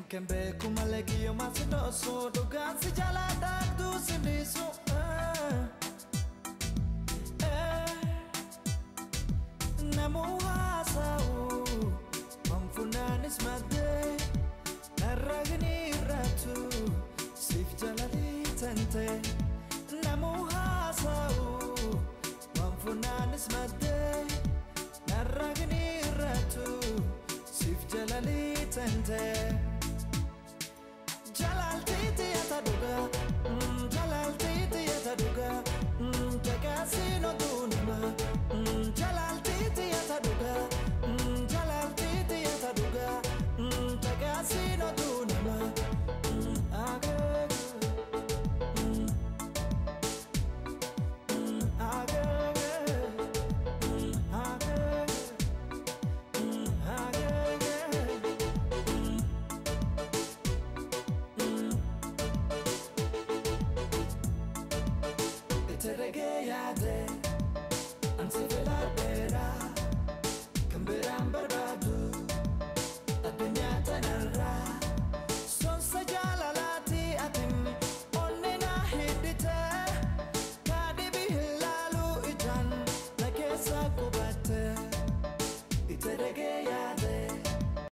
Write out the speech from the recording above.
Kembe kumaleki yo masino so dogansi jala dak du sindiso Namu hasau mamfunanis made naragni ratu sif jalali tante Namu hasau mamfunanis made naragni ratu sif jalali tante Jalal titi yataduga, Jalal titi yataduga, Jagasino dunima. Jalal titi yataduga, Jalal titi yataduga, Jagasino dunima. Reggae, anzi velate.